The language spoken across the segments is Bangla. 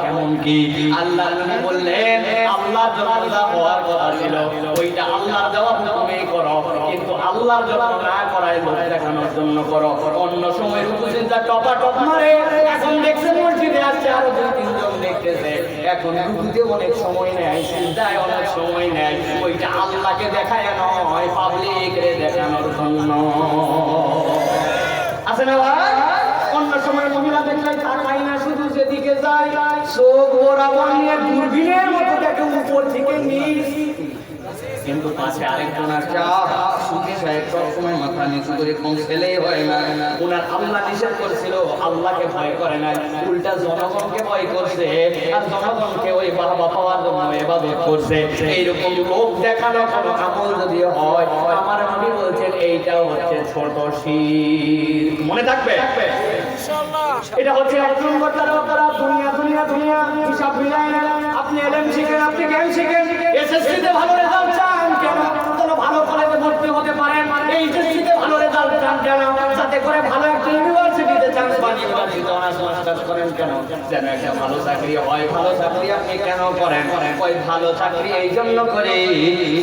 কেমন কি আল্লাহ নবী বললেন আল্লাহর জন্য যা হওয়ার কথা ছিল ওইটা আল্লাহর দেওয়া হুকুমেই করো, কিন্তু আল্লাহর জন্য না করাই লোক দেখানোর জন্য করো। অন্য সময় রুকু সিজদা টপা টপ মারে, এখন দেখছেন মসজিদে আসছে আরো দুই তিনজন দেখতেছে, এখন রুকুতে অনেক সময় নেয়, সিজদায় অনেক সময় নেয়, ওইটা আল্লাহকে দেখায় নয় পাবলিক রে দেখানোর জন্য। আছে না ভাই? অন্য সময় মহিলা দেখলে তাকায় না, শুধু যেদিকে যায় চোখ বরাবর নিয়ে দূরবীনের মতো দেখে উপর থেকে নিচ, কিন্তু পাশে আরেকজন আছে সুখী সাহেব সবসময় মাথা নিচু করে কোন ছেলেই হয় না। ওনার আল্লাহ নিষেধ করছিল, আল্লাহকে ভয় করে না, উল্টা জনগণকে ভয় করছে আর জনগণকে ওই বাবা পাওয়ার জন্য ইবাদত করছে। এইরকম লোক দেখানো কোনো আমল যদি হয়, আমার নবী বলছেন এইটাও হচ্ছে ছোট শিরক। মনে থাকবে এটা হচ্ছে এক নম্বর তারা দুনিয়া দুনিয়া দুনিয়া হিসাব মিলায় না। আপনি এলেন শিখেন, আপনি জ্ঞান শিখেন, এসএসসিতে ভালো রেজাল্ট চান কেন? কোনো ভালো কলেজে ভর্তি হতে পারেন, এইচএসসিতে ভালো রেজাল্ট চান কেন? যাতে করে ভালো একটা ইউনিভার্সিটিতে চান্স পান, ইউনিভার্সিটিতে অনার্স মাস্টার্স করেন কেন? যেন একটা ভালো চাকরি হয়। ভালো চাকরি আপনি কেন করেন? ওই ভালো চাকরি এই জন্য করে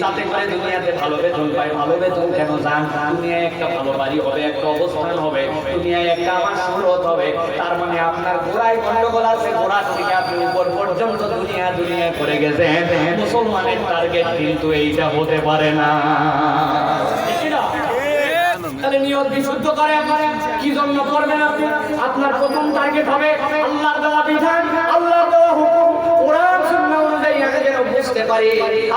যাতে করে দুনিয়াতে ভালো বেতন পায়। ভালো বেতন কেন চান? দুনিয়ায় একটা ভালো বাড়ি হবে, একটা অবস্থান হবে, দুনিয়ায় একটা আমার সুরত হবে। তার মানে আপনার গোড়ায় গন্ডগোল আছে, গোড়া থেকে আপনি উপর পর্যন্ত দুনিয়া দুনিয়া করে গেছেন। মুসলমানের টার্গেট কিন্তু এইটা হতে পারে না। তাহলে নিয়ত বিশুদ্ধ করে কি জন্য করবেন আপনি? আপনার প্রথম টার্গেট হবে আল্লাহর দেওয়া বিধান, আল্লাহর দেওয়া হুকুম, কোরআন সুন্নাহ অনুযায়ী আগে যেন বুঝতে পারি,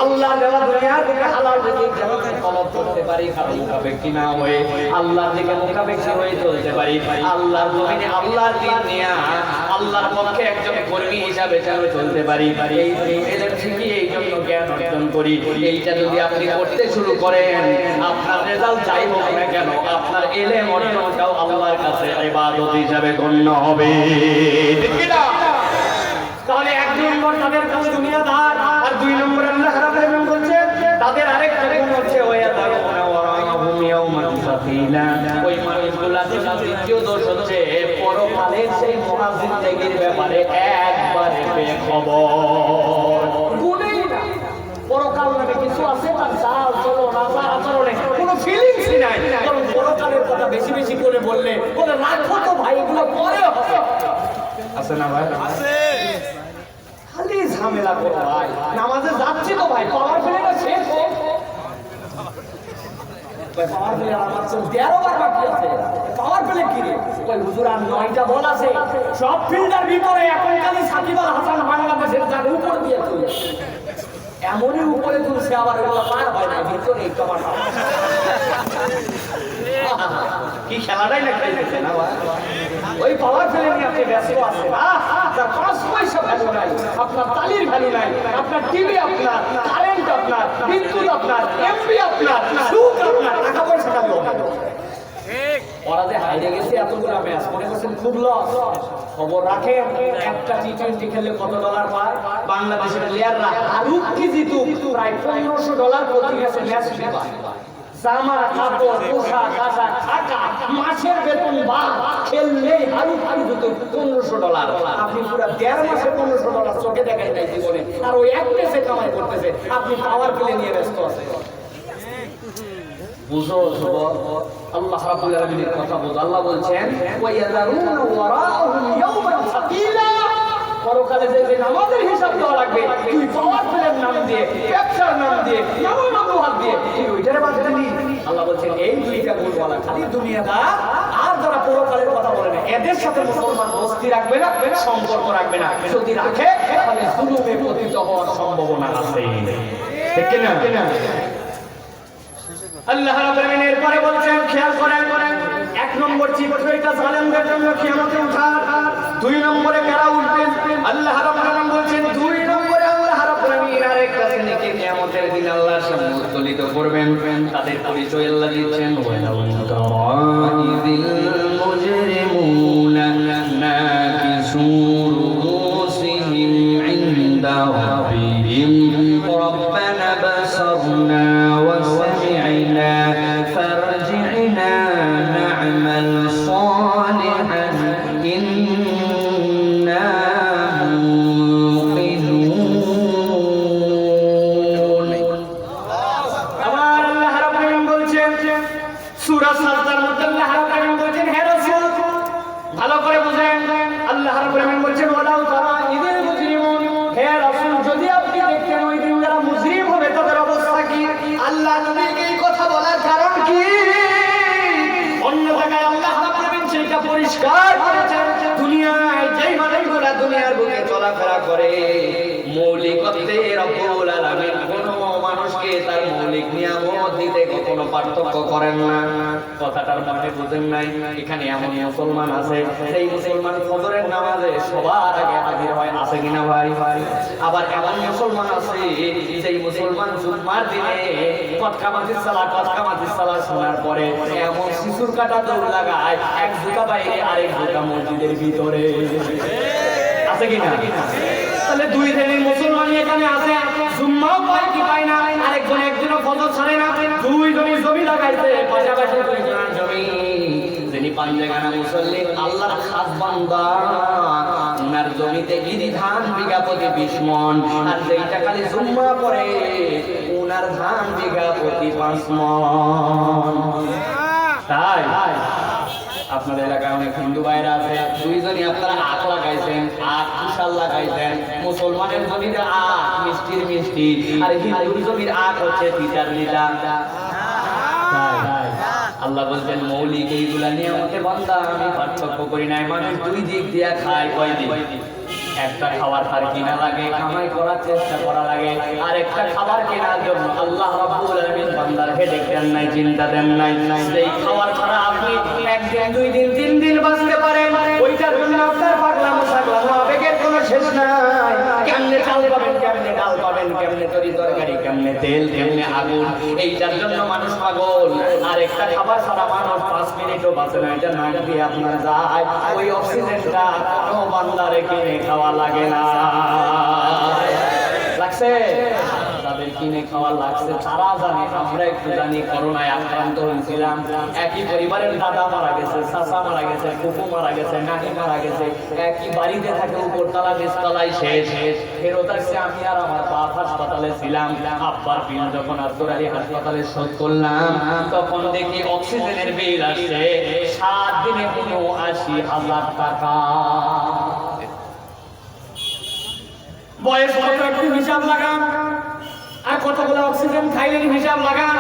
আল্লাহর দেওয়া দুনিয়ার থেকে হালাল রিজিক যেন তলব করতে পারি, কারণ মুখাপেক্ষী না হয়ে আল্লাহর দিকে মুখাপেক্ষী হয়ে চলতে পারি। আল্লাহর জমিনে আল্লাহর দিন নিয়ে আল্লাহর পক্ষে একজন কর্মী হিসাবে যেন চলতে পারি। এই এলেম শিখি, এই জন্য জ্ঞান অর্জন করি। এইটা যদি আপনি করতে শুরু করেন, আপনার রেজাল্ট যাই হোক না কেন, আপনার এলেম অর্জনটাও আল্লাহর কাছে ইবাদত হিসাবে গণ্য হবে। ঠিক না? তাহলে এক নম্বর তাদের কাছে দুনিয়াদার, আর দুই নম্বর আল্লাহ রাব্বুল আলামিন বলছেন তাদের আরেকটা গুণ হচ্ছে ওয়ায়াদারুনা ওয়ারাহুম ইয়াওমান সাকিলা। ওই মানুষগুলোর দ্বিতীয় দোষ হচ্ছে পরকালের সেই মহাজিন্দেগীর ব্যাপারে একবারে বেখবর। গুণেই না, পরকাল নামে কিছু আছে তার চাল চলন আচার আচরণে কোনো ফিলিংসই নাই। কারণ পরকালের কথা বেশি বেশি করে বললে বলে রাখো তো ভাই, এগুলো পরে হবে। আছে না ভাই? আছে। খালি ঝামেলা করো ভাই, নামাজে যাচ্ছি তো ভাই, পাওয়ার ফেলেটা শেষ হোক। পাওয়ার ফেলে আমার তো 13 বার বাকি আছে, পাওয়ার ফেলে কি রে? ওই হুজুর আর 9টা বল আছে, সব ফিল্ডার ভিতরে এখন খালি সাকিব আল হাসান বাংলাদেশের যার উপর দিয়ে তুলে এমনই উপরে তুলছে, আবার ওগুলো পার হয় না ভিতরে একটু আমার কি খেলাটাই না খেলতেছে না ভাই। ওই পাওয়ার ফেলে নিয়ে আপনি ব্যস্ত আছেন, তার 5 পয়সা ভ্যালু নাই, আপনার তালির ভ্যালু নাই, আপনার টিভি আপনার, কারেন্ট আপনার, বিদ্যুৎ আপনার, এমপি আপনার, সুখ আপনার, টাকা পয়সা খালি ওরা যে হাইরে গেছে এতগুলো ম্যাচ, মনে করছেন খুব লস? খবর রাখেন, একটা টি20 খেললে কত ডলার পায়? বাংলাদেশের প্লেয়াররা আরুক কি জিতুক প্রায় $1500 প্রতি ম্যাচ পায়। জামা কাপড় পোশাক আশাক থাকা মাসের বেতন বা খেললেই আরুক কি জিতুক $1500। আপনি পুরো 1.5 মাসে $1500 চোখে দেখাই নাই জীবনে, আর ওই এক ম্যাচে কামাই করতেছে। আপনি পাওয়ার প্লে নিয়ে ব্যস্ত আছেন। বুঝো আল্লাহ রাব্বুল আলামিনের কথা বুঝো। আল্লাহ বলছেন ওয়ায়াদারুনা ওয়ারাহুম ইয়াওমান সাকিলা। পরকালে যে নামাজের হিসাব দেওয়া লাগবে, তুই পাওয়ার প্লের নাম দিয়ে, ব্যবসার নাম দিয়ে, নামাজ দিয়ে তুই ওইটার বাদ দিলি। আল্লাহ বলছেন এই দুইটা গুণওয়ালা খালি দুনিয়াদার, আর যারা পরকালের কথা বলে না এদের সাথে মুসলমান দোস্তি রাখবে না, সম্পর্ক রাখবে না। যদি রাখে তাহলে জুলুমে পতিত হওয়ার সম্ভাবনা আছে। ঠিক কি না? আল্লাহ রাব্বুল আলামিন এরপরে বলছেন, খেয়াল করেন, এক নম্বর চিত্র এটা জালেমদের জন্য কিয়ামতে ওঠার। 2 নম্বরে কারা উঠবে? আল্লাহ রাব্বুল আলামিন বলছেন 2 নম্বরে আল্লাহ রাব্বুল আলামিন আরেকটা শ্রেণীকে কিয়ামতের দিন আল্লাহর সামনে উত্তোলিত করবেন। তাদের পরিচয় আল্লাহ দিচ্ছেন ওয়ালাউ তারাইদিল মুজরিমুনা নাকিসু রুসিহিম ইনদা রাব্বিহিম রব্বানা বাসারনা وسمعنا فارجعنا نعمل صالحا إنا মৌলিক নিয়ামত দিতে কখনো পার্থক্য করেন না। কথাটার মানে বুঝেন নাই? এখানে এমন মুসলমান আছে সেই মুসলমান ফজরের নামাজে সবার আগে হাজির হয়, আছে কিনা ভাই? আবার এমন মুসলমান আছে সেই মুসলমান জুম্মার দিনে কতকামাতির সালাত শোনার পরে এমন শিশুর কাটা দৌড় লাগায়, এক জুতা বাইরে আরেক জুতা মসজিদের ভিতরে, আছে কিনা? তাহলে দুই শ্রেণীর মুসলমান এখানে আছে, জুম্মাও পায় কি পায় না, একজনও ফজর ছাড়ে না, দুইজনই জমি লাগাইছে পাশাপাশি, দুইজনের জমি। যিনি পাঞ্জেগানা মুসল্লি আল্লাহর খাস বান্দা, উনার জমিতে গিরি ধান বিঘা প্রতি 20 মণ, আর যেইটা খালি জুম্মা পড়ে উনার ধান বিঘা প্রতি 5 মণ। তাই আপনাদের এলাকায় অনেক হিন্দু ভাইরা আছে, দুইজনই আপনারা আখ লাগাইছেন, আখ কুশাল লাগাইছেন। মুসলমানের জমিতে আখ মিষ্টির মিষ্টি, আর হিন্দুর জমির আখ হচ্ছে তিতার তিতা। আল্লাহ বলছেন মৌলিক এইগুলা নিয়ে আমাকে বান্দা আমি পার্থক্য করি নাই। মানুষ দুই দিক দিয়া খায়, কয় দিক? একটা খাবার তার কিনা লাগে, কামাই করার চেষ্টা করা লাগে, আর একটা খাবার কেনার জন্য আল্লাহ রাব্বুল আলামিন বান্দার হেডেক দেন নাই, চিন্তা দেন নাই। সেই খাবার ছাড়া আপনি একদিন, 2 দিন, 3 দিন বাঁচতে পারেন, ওইটার জন্য আপনার পাগলামো ছাগলামো আবেগের কোনো শেষ নাই। কেমনে চাল পাবেন, কেমনে ডাল পাবেন, কেমনে তরি তরকারি, কেমনে তেল, কেমনে আগুন, এইটার জন্য মানুষ পাগল। আর একটা খাবার ছাড়া মানুষ 5 মিনিটও বাঁচে না। এটা নাক দিয়ে আপনার যায়, ওই অক্সিজেনটা কোনো বান্দারে কিনে খাওয়া লাগে না। লাগছে? তাদের কিনে খাওয়া লাগছে, তারা জানে, আমরা একটু জানি। করোনায় আক্রান্ত হয়েছিলাম, একই পরিবারের দাদা মারা গেছে, চাচা মারা গেছে, ফুফু মারা গেছে, নানি মারা গেছে, একই বাড়িতে থাকে, উপরতলা নিচতলায় শেষ। ফেরত আসছে, আমি আর আমার বাপ হাসপাতালে ছিলাম। আব্বার বিল যখন আব্দুরালি হাসপাতালে শোধ করলাম, তখন দেখি অক্সিজেনের বিল আসছে 7 দিনে 79,000 টাকা। বয়স কত একটু হিসাব লাগান, আর কতগুলো অক্সিজেন খাইলেন হিসাব লাগান।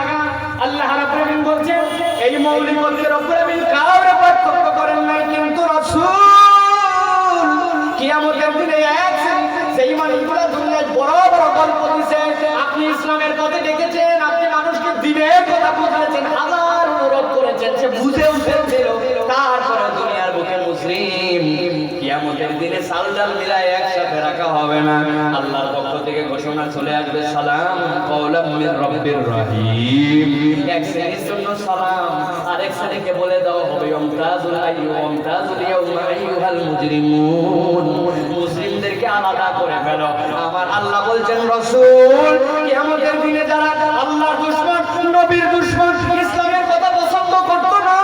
আল্লাহ রাব্বুল আলামিন বলছেন এই মৌলিকত্বের রব্বুল আলামিন কাউরে পার্থক্য করেন নাই, কিন্তু রাসূল কিয়ামতের দিনে এক সেই মানুষগুলো দুনিয়ায় বড় বড় গল্প দিছে। আপনি ইসলামের পথে ডেকেছেন, আপনি মানুষকে দিনের কথা বুঝাচ্ছেন, হাজার অনুরোধ করেছেন, সে বুঝেও ফেলছিল, তারপরে দুনিয়ার বুকে মুসলিম কিয়ামতের দিনে চাল ডাল মিলায় একসাথে রাখা হবে না। আল্লাহর পক্ষ থেকে ঘোষণা চলে আসবে, সালাম কওলাম মির রাব্বির রহিম। এক শ্রেণীর জন্য সালাম, আরেক শ্রেণীকে বলে দেওয়া হবে ইমতাজুল ইয়াউমা আইয়ুহাল মুজরিমুন। মুসলিমদেরকে আলাদা করে ফেলো। আমার আল্লাহ বলছেন রাসূল কিয়ামতের দিনে যারা আল্লাহর দুশমন, নবীর দুশমন, ইসলামের কথা পছন্দ করত না,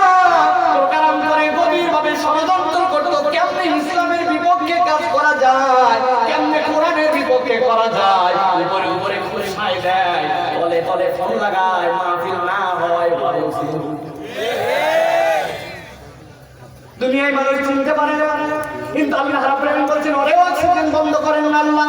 প্রকারাম করে গভীরভাবে ষড়যন্ত্র করত, কেমনে ইসলামের বিপক্ষে কাজ করা যায়, কেমনে কোরআনের বিপক্ষে করা যায়, উপরে উপরে খুশাই দেয়, তলে তলে ফোন লাগায়, মাহফিল না হয় ভালো ছিল। দুনিয়ায় মানুষ চিনতে পারে না, কিন্তু আল্লাহ রাব্বুল আলামিন বলছেন ওরে অক্সিজেন বন্ধ করেন না। আল্লাহ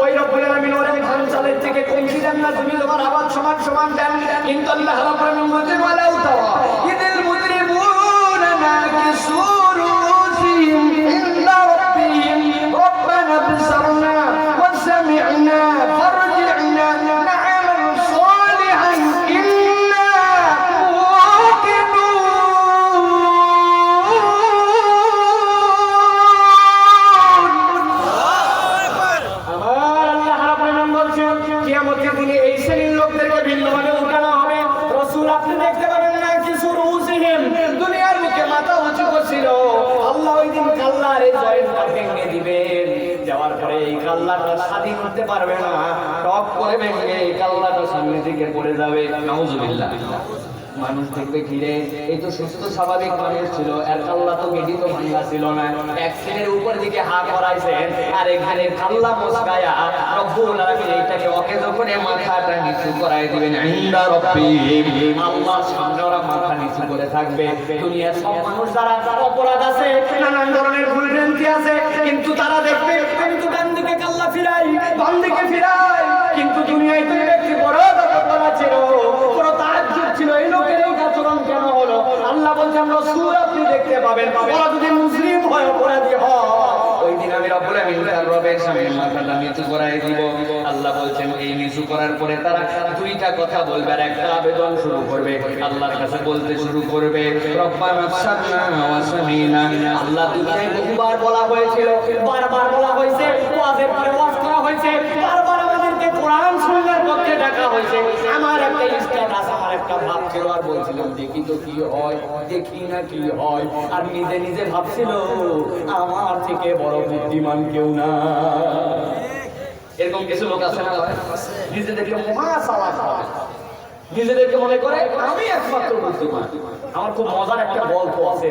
ওই রব্বুল আলামিন ওরে ধান চালের থেকে কমতি দেন না, তুমি তোমার আবাদ সমান সমান দেন। কিন্তু আল্লাহ রাব্বুল আলামিন বলছেন ওয়ালাউ তারা ইদিল মুজরিমুনা নাকিসু রুসিহিম ইনদা রাব্বিহিম রব্বানা বসরনা ওয়া সামি'না ফারজি'না না'মাল সালিহান ইন্না মুকিনুন। কিয়ামতের দিনে এই শ্রেণীর লোকদেরকে ভিন্নভাবে উঠানো হবে। রাসূল আপনি দেখতে পাবেন না কিছু রুসিহিম, দুনিয়ার মুখে মাথা উঁচু করছিল, আল্লাহ ওই দিন কাল্লার এই জয়েন্টটা ভেঙে দিবেন। যাওয়ার পরে এই কাল্লাটা স্বাধীন করতে পারবে না, টপ করে ভেঙে এই কাল্লাটা সামনের দিকে পড়ে যাবে। নাউজুবিল্লাহ। মানুষ দেখবে ঘিরে, এই তো সুস্থ স্বাভাবিক মানুষ ছিল, এর কাল্লা তো গেডি তো ভাঙা ছিল না, এক সিনের উপর দিকে হাত করাইছেন, আর এখানে কাল্লা মুসকায়া রব্বুল আলামিন এইটাকে অকেজ করে মাথাটা নিচু করাই দিবেন। ইনদা রাব্বিহিম, আল্লাহর সামনে ওরা মাথা নিচু করে থাকবে। দুনিয়ার সব মানুষ যারা অপরাধ আছে, নানান ধরনের ভুল ভ্রান্তি আছে, কিন্তু তারা দেখবে আমি তো ডান দিকে কাল্লা ফিরাই, বাম দিকে ফিরাই, কিন্তু দুনিয়ায় তো ব্যক্তি বড় বড় ছিল, বড় তাজ্জুব ছিল, এই লোকের এই আচরণ কেন হলো? আল্লাহ বলছেন রাসূল আপনি দেখতে পাবেন, ওরা যদি মুসলিম হয়, অপরাধী হয়, ওই দিন আমি রব্বুল আলামিন তার রবের সামনে মাথাটা নিচু করায় দিব। আল্লাহ বলছেন এই নিচু করার পরে তারা দুইটা কথা বলবে আর একটা আবেদন শুরু করবে। আল্লাহর কাছে বলতে শুরু করবে রব্বানা সামি'না ওয়া সামি'না। আল্লাহ দুনিয়ায় বহুবার বলা হয়েছিল, বারবার বলা হয়েছে, ওয়াজের পরে ওয়াজ করা হয়েছে, বারবার আমাদেরকে কোরআন সুন্নাহর পক্ষে ডাকা হয়েছে। আমার একটা স্ট্যাটাস, আমার একটা ভাব ছিল, আর বলছিলাম দেখি তো কি হয়, দেখি না কি হয়, আর নিজে নিজে ভাবছিল আমার থেকে বড় বুদ্ধিমান কেউ না। এরকম কিছু লোক আছে না, নিজেদেরকে মহাসালা হয়, নিজেদেরকে মনে করে আমি একমাত্র বুদ্ধিমান। আমার খুব মজার একটা গল্প আছে।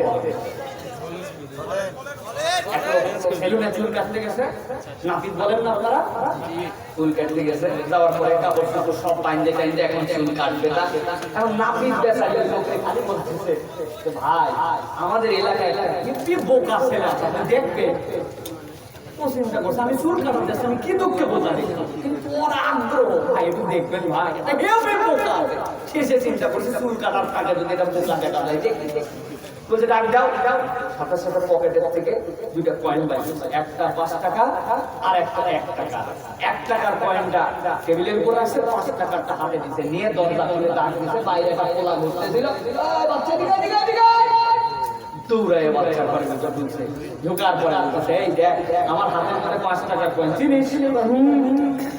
সেলুনে চুল কাটতে গেছে, নাপিত বলেন না আপনারা, চুল কাটতে গেছে, যাওয়ার পরে কাপড় টাপড় সব বাইন্দে টাইন্দে এখন চুল কাটবে না। এখন নাপিত বেচারে লোকে খালি বলতেছে ভাই আমাদের এলাকায় কি বোকা ছেলে আছে দেখবে। ও চিন্তা করছে আমি চুল কাটাতে আমি কি দুঃখে বোঝানি, কিন্তু ওর আগ্রহ ভাই একটু দেখবেন ভাই বোকা আছে। শেষে চিন্তা করছে চুল কাটার টাকা যদি এটা বোকা দেখা যায় দেখি বলছে ডাক দাও দাও। সাথে সাথে পকেটের থেকে দুইটা কয়েন বাইছে, একটা 5 টাকা আর একটা 1 টাকা। 1 টাকার কয়েনটা টেবিলের উপর আছে, 5 টাকারটা হাতে দিছে, নিয়ে দরজা খুলে ডাক দিছে। বাইরে একটা পোলা ঘুরতেছিল, বাচ্চা দিকে দিকে দিকে দৌড়ায় বাচ্চার ঘরে ঢুকছে। ঢোকার পরে বলতেছে এই দেখ আমার হাতের মধ্যে 5 টাকার কয়েন চিনিস,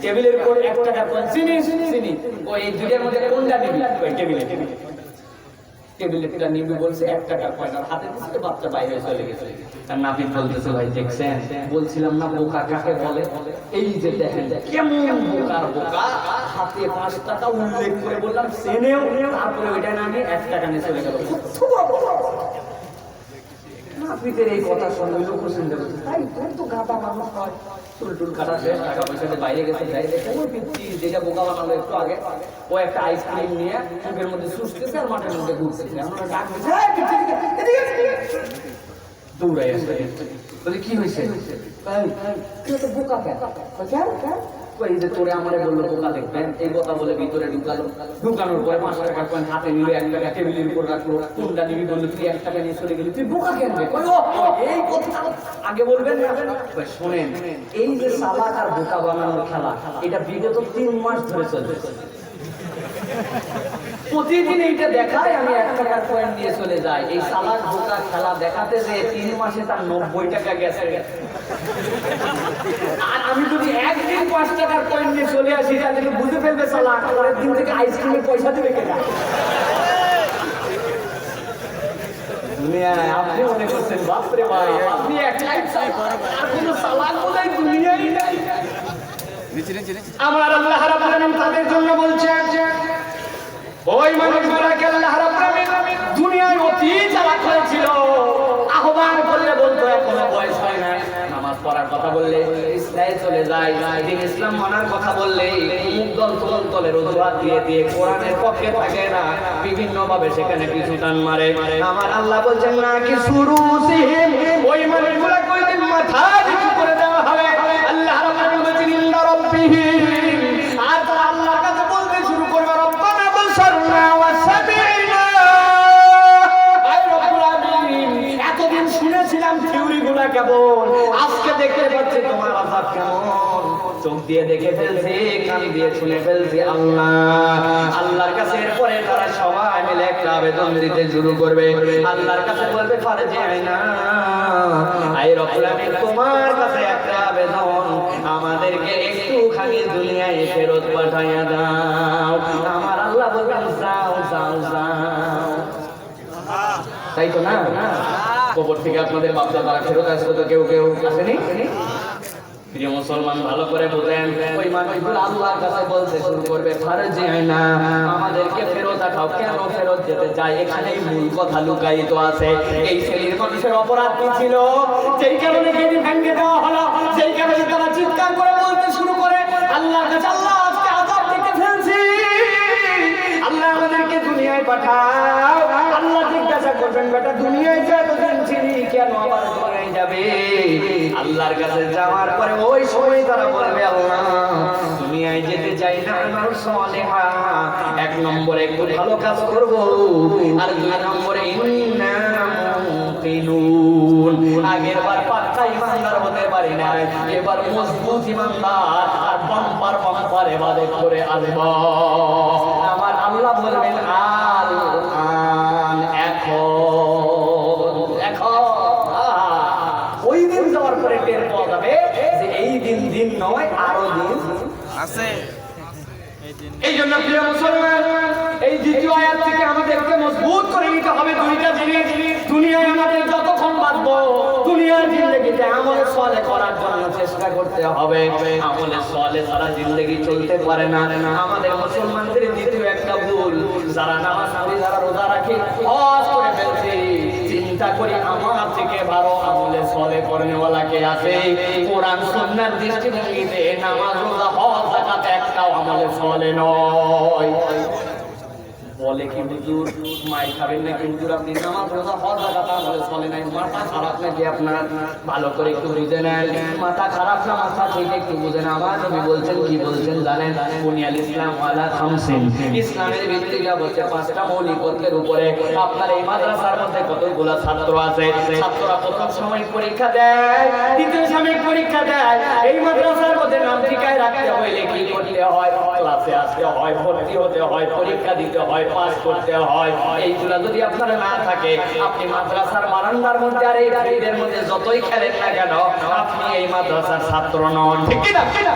টেবিলের উপর 1 টাকার কয়েন চিনিস, চিনি। ওই দুইটার মধ্যে কোনটা নিবি? ওই টেবিলে টেবিলেটা নিবি বলছে 1 টাকার কয়েন হাতে দিচ্ছে, বাচ্চা বাইরে চলে গেছে। আর নাপিত বলতেছে ভাই দেখছেন বলছিলাম না বোকা কাকে বলে, এই যে দেখেন কেমন বোকার বোকা, হাতে 5 টাকা উল্লেখ করে বললাম সেনেও, তারপরে ওইটা নামে 1 টাকা নিয়ে চলে গেল। নাপিতের এই কথা শুনে লোক চিন্তা করছে তাই তোর তো গাঁদা মানুষ হয়, চুল টুল কাটা শেষ, টাকা পয়সাতে বাইরে গেছে, যাই দেখে ওই পিচ্ছি যেটা বোকা বানালো একটু আগে, ও একটা আইসক্রিম নিয়ে মুখের মধ্যে সুস্থেছে আর মাঠের মধ্যে ঘুরতেছে। আমরা ডাক দৌড়াই আসে, বলে কি হয়েছে? তুই তো বোকা কেন? এই যে তোরে আমারে বললো বোকা দেখবেন, এই কথা বলে ভিতরে ঢুকালো। ঢুকানোর পরে 5 টাকার কয়েন হাতে নিল, 1 টাকা টেবিলের উপর রাখলো, কোনটা নিবি বললো, তুই 1 টাকা নিয়ে চলে গেলি, তুই বোকা কেন? এই কথা আগে বলবেন না। শোনেন এই যে সালাক আর বোকা বানানোর খেলা, এটা বিগত 3 মাস ধরে চলছে। প্রতিদিন এইটা দেখায় আমি 1 টাকার কয়েন নিয়ে চলে যাই। এই সালাক বোকা খেলা দেখাতে যে 3 মাসে তার 90 টাকা গেছে। আর আমি যদি একদিন 5 টাকার কয়েন নিয়ে চলে আসি, তাহলে বুঝে ফেলবে সালাক পরের দিন থেকে আইসক্রিমের পয়সা দেবে কেনা। দুনিয়ায় আপনি মনে করছেন বাপরে ভাই আপনি একলাই আর কোনো সালাক বলে দুনিয়ায় নাই। আমার আল্লাহ রাব্বুল আলামিন তাদের জন্য বলছেন ওই মানুষগুলোকে আল্লাহ রাব্বুল আলামিন দুনিয়ায় অতি চালাক করেছিল। আহ্বান করলে বলতো এখনো বয়স হয় না, নামাজ পড়ার কথা বললে ইসলামে চলে যায়, দিন ইসলাম মানার কথা বললে মুখ দলের অজুহাত দিয়ে দিয়ে কোরআনের পক্ষে থাকে না, বিভিন্ন ভাবে সেখানে পিছু টান মারে। আমার আল্লাহ বলছেন না কি শুরু ওই মানুষগুলো কয়দিন মাথা নিচু করে দেওয়া হবে। আল্লাহ রাব্বুল আলামিন বলেছেন ইন্না রাব্বিহিম, আর তারা আল্লাহর কাছে বলতে শুরু করবে রব্বানা বসরনা ওয়া সামি'না। আয় রব্বুল আলামিন এতদিন শুনেছিলাম থিওরিগুলো কেমন, আজকে দেখতে পাচ্ছি তোমার আযাব কেমন। চোখ দিয়ে দেখে ফেলছি, কান দিয়ে শুনে ফেলছি আল্লাহর কাছে। এরপরে তারা সবাই মিলে একটা আবেদন দিতে শুরু করবে। আল্লাহর কাছে বলবে ফারজি'না, আয় রব্বুল আলামিন তোমার কাছে একটা আবেদন, আমাদেরকে একটুখানি দুনিয়ায় ফেরত পাঠাইয়া দাও। আমার আল্লাহ বলবেন যাও যাও যাও। তাই তো না? কবর থেকে আপনাদের বাপ দাদারা ফেরত আসবে তো কেউ কেউ আসেনি? প্রিয় মুসলমান ভালো করে বুঝেন, ওই মানুষগুলো আল্লাহর কাছে বলতে শুরু করবে ফারজি'না, আমাদেরকে ফেরত পাঠাও। কেন ফেরত যেতে চাই এখানেই মূল কথা লুকায়িত আছে। এই ছেলের মানুষের অপরাধ কি ছিল, যেই কারণে গেট ভেঙে দেওয়া হলো, যেই কারণে তারা চিৎকার করে বলতে শুরু করে আল্লাহর কাছে আল্লাহ আজকে আযাব দিতে ফেলছি, আল্লাহ আমাদেরকে দুনিয়ায় পাঠাও। আল্লাহ জিজ্ঞাসা করবেন বেটা দুনিয়ায় যে এতদিন ছিলি কেন আবার দুনিয়ায় যাবে? আল্লাহর কাছে যাওয়ার পরে ওই সময় তারা বলবে আল্লাহ দুনিয়ায় যেতে চাই না, আমার সালেহা 1 নম্বরে একটু ভালো কাজ করব, আর 2 নম্বরে ইন্না মুকিনুন। আগেরবার পাক্কা ইমানদার হতে পারি না, এবার মজবুত ইমানদার আর বাম্পার বাম্পার ইবাদত করে আসব। আমার আল্লাহ বলবেন আল আন, এখন ওই দিন যাওয়ার পরে টের পাওয়া যাবে যে এই দিন দিন নয়, আরো দিন আছে। এই জন্য প্রিয় মুসলমান, এই দ্বিতীয় আয়াত থেকে আমাদেরকে মজবুত করে নিতে হবে দুইটা জিনিস। দুনিয়ায় আমাদের যতক্ষণ বাঁচবো, দুনিয়ার জিন্দেগিতে আমলে সালেহ করার জন্য চেষ্টা করতে হবে। আমলে সালেহ সারা জিন্দেগি চলতে পারে না। আমাদের মুসলমানদের দ্বিতীয় একটা ভুল, যারা নামাজ পড়ি, যারা রোজা রাখি, হজ করে ফেলছি, চিন্তা করি আমার থেকে ভালো আমলে সালেহ করনেওয়ালা কে আছে। কোরআন সুন্নাহর দৃষ্টিভঙ্গিতে নামাজ, রোজা, হজ, যাকাত একটাও আমলে সালেহ নয়। বলে কি হুজুর মাই খাবেন নাকি হুজুর, আপনি নামাজ, রোজা, হজ, যাকাত আমলে সালেহ নাই? মাথা খারাপ নাকি আপনার? ভালো করে একটু বুঝে নেন, মাথা খারাপ না মাথা ঠিক একটু বুঝে নেন। আমার নবী বলছেন, কি বলছেন জানেন? বুনিয়াল ইসলাম আলা খামসিন, ইসলামের ভিত্তিটা হচ্ছে পাঁচটা মৌলিকত্বের উপরে। আপনার এই মাদ্রাসার মধ্যে কতগুলো ছাত্র আছে? ছাত্ররা প্রথম সাময়িক পরীক্ষা দেয়, দ্বিতীয় সাময়িক পরীক্ষা দেয়। এই মাদ্রাসার মধ্যে নাম ঠিকায় রাখতে হইলে কি করতে হয়? ক্লাসে আসতে হয়, ভর্তি হতে হয়, পরীক্ষা দিতে হয়, পাস করতে হয়। এইগুলা যদি আপনার না থাকে, আপনি মাদ্রাসার বারান্দার মধ্যে আর এই দাঁড়িয়ে মধ্যে যতই খেলেন না কেন, আপনি এই মাদ্রাসার ছাত্র নন, ঠিক কি না?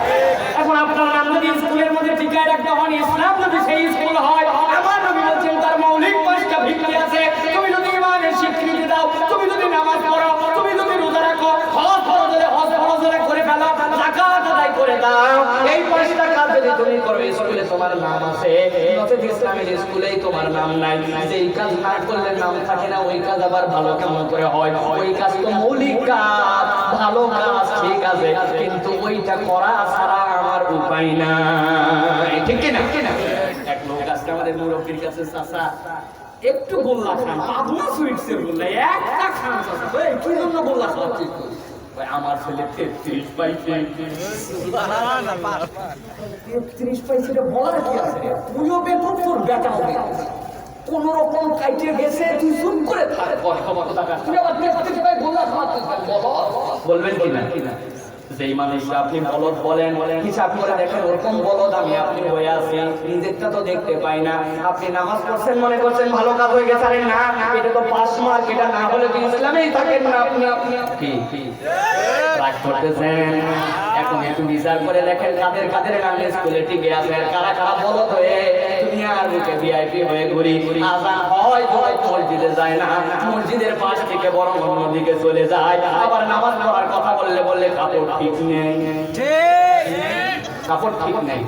এখন আপনার নাম যদি স্কুলের মধ্যে টিকায় রাখতে হন, ইসলাম যদি সেই স্কুল হয়, আমার নবী বলছেন তার মৌলিক পাঁচটা ভিত্তি আছে। তুমি যদি ইমানের স্বীকৃতি দাও, তুমি যদি নামাজ পড়ো, তুমি যদি রোজা রাখো, হজ ফরজে করে ফেলো, যাকাত আদায় করে দাও, এই পাঁচটা কাজ যদি তুমি করো, স্কুলে তোমার নাম আছে। নচেত ইসলামের স্কুলেই তোমার নাম নাই। যেই কাজ না করলে নাম থাকে না, ওই কাজ আবার ভালো কেমন করে হয়? ওই কাজ তো মৌলিক কাজ, ভালো কাজ, ঠিক আছে, কিন্তু ওইটা করা ছাড়া আমার উপায় নাই, ঠিক কি না? এক লোক আজকে আমাদের মুরব্বির কাছে, চাচা একটু গোল্লা খান, পাবনা সুইটসের গোল্লা একটা খান চাচা, কি জন্য গোল্লা খাওয়াচ্ছিস? আমার ছেলে 33 পাইছে। 33 পাইছে বলার কি আছে? তুইও বেতন, তোর বেটা হবে, কোন রকম কাইটে গেছে, তুই চুপ করে থাক। তুই আবার 33 পাই গোল্লা খাওয়াচ্ছিস, বলবেন কি না? যেই মানুষটা আপনি বলদ বলেন, হিসাব করে দেখেন ওরকম বলদ আমি আপনি হয়ে আছি, নিজেরটা তো দেখতে পাই না। আপনি নামাজ পড়ছেন মনে করছেন ভালো কাজ হয়ে গেছে, আরে না, এটা তো পাস মার্ক, এটা না হলে তো ইসলামেই থাকেন না। আপনি কি রাগ করতেছেন? এখন একটু বিচার করে দেখেন কাদের নামে স্কুলে টিকে আছে, আর কারা কারা বলদ হয়ে দুনিয়ার বুকে ভিআইপি হয়ে ঘুরি। আজান হয় মসজিদে যায় না, মসজিদের পাশ থেকে বরং অন্যদিকে চলে যায়। আবার নামাজ পড়ার কথা বললে কাপড় ঠিক নেই, কাপড় ঠিক নেই।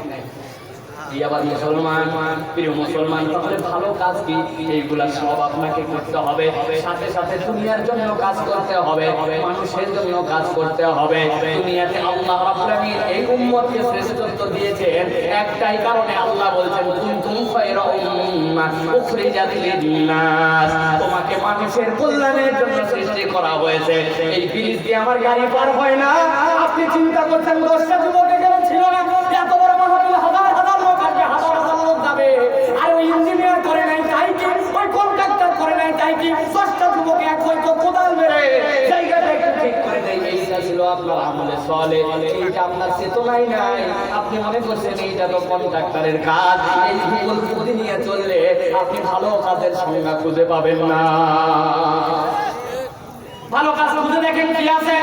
আবার মুসলমান, প্রিয় মুসলমান, তাহলে ভালো কাজ কি? এইগুলা সব আপনাকে করতে হবে। সাথে সাথে দুনিয়ার জন্য কাজ করতে হবে, মানুষের জন্য কাজ করতে হবে। দুনিয়াতে আল্লাহ রাব্বুল আলামিন এই উম্মতকে শ্রেষ্ঠত্ব দিয়েছেন একটাই কারণে। আল্লাহ বলছেন কুনতুম খায়রা উম্মাহ উখরিজাত লিন-নাস, তোমাকে মানুষের কল্যাণের জন্য সৃষ্টি করা হয়েছে। এই ব্রিজ দিয়ে আমার গাড়ি পার হয় না, আপনি চিন্তা করছেন 10টা যুবক এখানে ছিল না, এত বড় মাহফিল হাজার হাজার লোক আসবে, হাজার হাজার লোক যাবে, আর ওই ইঞ্জিনিয়ার করে নাই তাই কি, ওই কন্ট্রাক্টর করে নাই তাই কি, 10টা যুবক এক হয়তো কোদাল মেরে জায়গাটা একটু ঠিক করে দেয়। এইটা ছিল আপনার আমলে সালেহ, এইটা আপনার চেতনাই নাই। আপনি মনে করছেন এইটা তো কন্ট্রাক্টরের কাজ, এই ভূগোল বুদ্ধি নিয়ে চললে আপনি ভালো কাজের সংজ্ঞা খুঁজে পাবেন না। ভালো কাজ খুঁজে দেখেন কি আছে,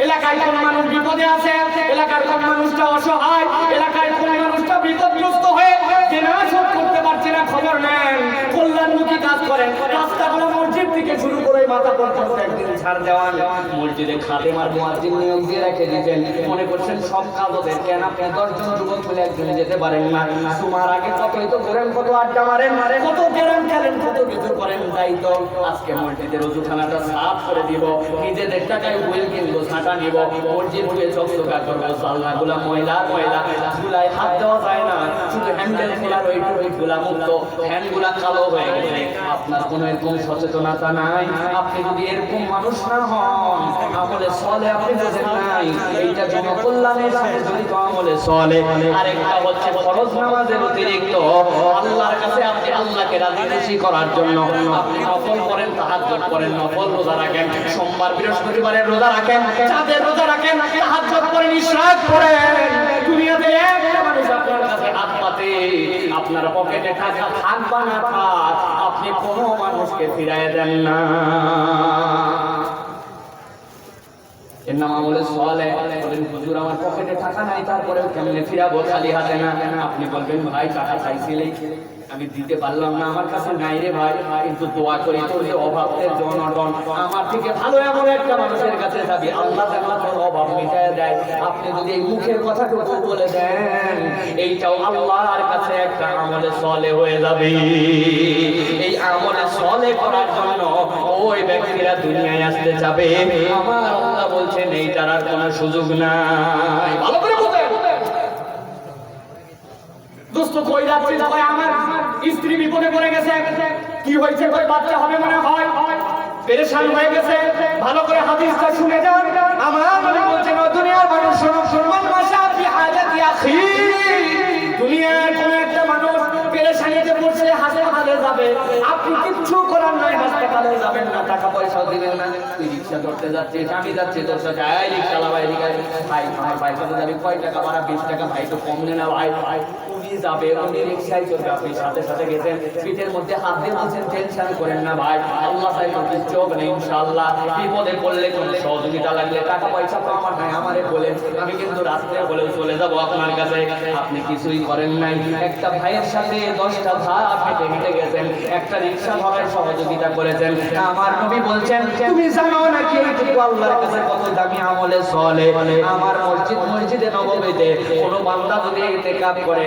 এলাকায় কোন মানুষ বিপদে আছে, এলাকার কোন মানুষটা অসহায়, এলাকায় কোন মানুষটা বিপদগ্রস্ত হয়ে জেনা শোধ করতে পারছে না, খবর নেন, কল্যাণমুখী কাজ করেন। রাস্তাগুলো মসজিদ থেকে শুরু করে মাথা পর্যন্ত একদিন ছাড় দেওয়ান, মসজিদে খাদেম আর মুয়াজ্জিন নিয়োগ দিয়ে রেখে দিতেন। মনে করছেন সব কাজ ওদের, কেন আপনি 10 জন যুবক মিলে একদিনে যেতে পারেন না? তোমার আগে কতই তো ঘোরেন, কত আড্ডা মারেন, কত গেরাম খেলেন, কত কিছু করেন। তাই তো আজকে মসজিদের ওযুখানাটা সাফ করে দিব, নিজেদের টাকায় হুইল কিনবো, ছাটা নিব, মসজিদ ধুয়ে চকচকা করবো, জানলাগুলা ময়লা ধুলায় হাত দেওয়া যায় না, শুধু হ্যান্ডেল খোলার ওই ধুলা মুক্ত, ফ্যানগুলা কালো হয়ে গেছে। আপনার কোনো এরকম সচেতনতা নাই। আপনি যদি এরকম মানুষ মানুষ না হন, আমলে সলে আপনি বোঝেন নাই, এইটা জনকল্যাণের সাথে জড়িত আমলে সলে। আরেকটা হচ্ছে ফরজ নামাজের অতিরিক্ত আল্লাহর কাছে আপনি আল্লাহকে রাজি খুশি করার জন্য আপনি নফল করেন, তাহাজ্জুদ করেন, নফল রোজা রাখেন, সোমবার বৃহস্পতিবারের রোজা রাখেন, চাঁদের রোজা রাখেন, তাহাজ্জুদ করেন, ইশরাক করেন। দুনিয়াতে একটা মানুষ আপনার কাছে হাত পাতে, আপনার পকেটে টাকা থাক বা না থাক, আপনি কোনো মানুষকে ফিরাইয়া দেন না। এর নাম আমলে সলে। বলেন হুজুর আমার পকেটে টাকা নাই, তারপরেও কেমনে ফিরাবো খালি হাতে? না, আপনি বলবেন ভাই টাকা চাইছিলেই আমি দিতে পারলাম না, আমার কাছে নাই রে ভাই, কিন্তু দোয়া করি তোর যে অভাবের জনগণ আমার থেকে ভালো এমন একটা মানুষের কাছে যাবি, আল্লাহ তাআলা তোর অভাব মিটায় দেয়। আপনি যদি এই মুখের কথাটুকু বলে দেন, এইটাও আল্লাহর কাছে একটা আমলে সলে হয়ে যাবে। এই আমলে সলে করার জন্য ওই ব্যক্তিরা দুনিয়ায় আসতে যাবে, আমার আল্লাহ বলছেন এইটার আর কোনো সুযোগ নাই। ভালো করে বলতে দোস্ত কই যাচ্ছে? ভাই আমার স্ত্রী বিপদে পড়ে গেছে, কি হয়েছে? কই বাচ্চা হবে মনে হয়, পেরেশান হয়ে গেছে। ভালো করে হাদিসটা শুনে যান। আমার নবী বলছেন ও দুনিয়ার মানুষ শোনো, সুরমান মাশা ফি হাজাতি আখি, দুনিয়ার কোন একটা মানুষ পেরেশানিতে পড়ছে, হাসপাতালে যাবে, আপনি কিচ্ছু করার নাই, হাসপাতালে যাবেন না, টাকা পয়সাও দিবেন না। তুই রিকশা ধরতে যাচ্ছিস, আমি যাচ্ছি তোর সাথে, এই রিকশা চালাবাই, ভাই আমার বাইকে যাবি, কয় টাকা ভাড়া? 20 টাকা। ভাই তো কম নে না ভাই, উনি যাবে, উনি রিকশায় চলবে, আপনি সাথে সাথে গেছেন, পিঠের মধ্যে হাত দিয়ে বলছেন টেনশন করেন না ভাই, আল্লাহ চাই তো কিছু হবে না ইনশাআল্লাহ। বিপদে পড়লে কোনো সহযোগিতা লাগলে টাকা পয়সা তো আমার নাই, আমারে বলেন, আমি কিন্তু রাস্তায় বলেও চলে যাব আপনার কাছে। আপনি কিছুই করেন নাই, একটা ভাইয়ের সাথে 10টা ধাপ হেঁটে হেঁটে গেছেন, একটা রিকশা ধরায় সহযোগিতা করেছেন। আমার নবী বলছেন তুমি জানো নাকি এইটুকু আল্লাহর কাছে কত দামি আমলে সলে? আমার মসজিদে নববীতে কোনো বান্দা যদি ইতিকাফ করে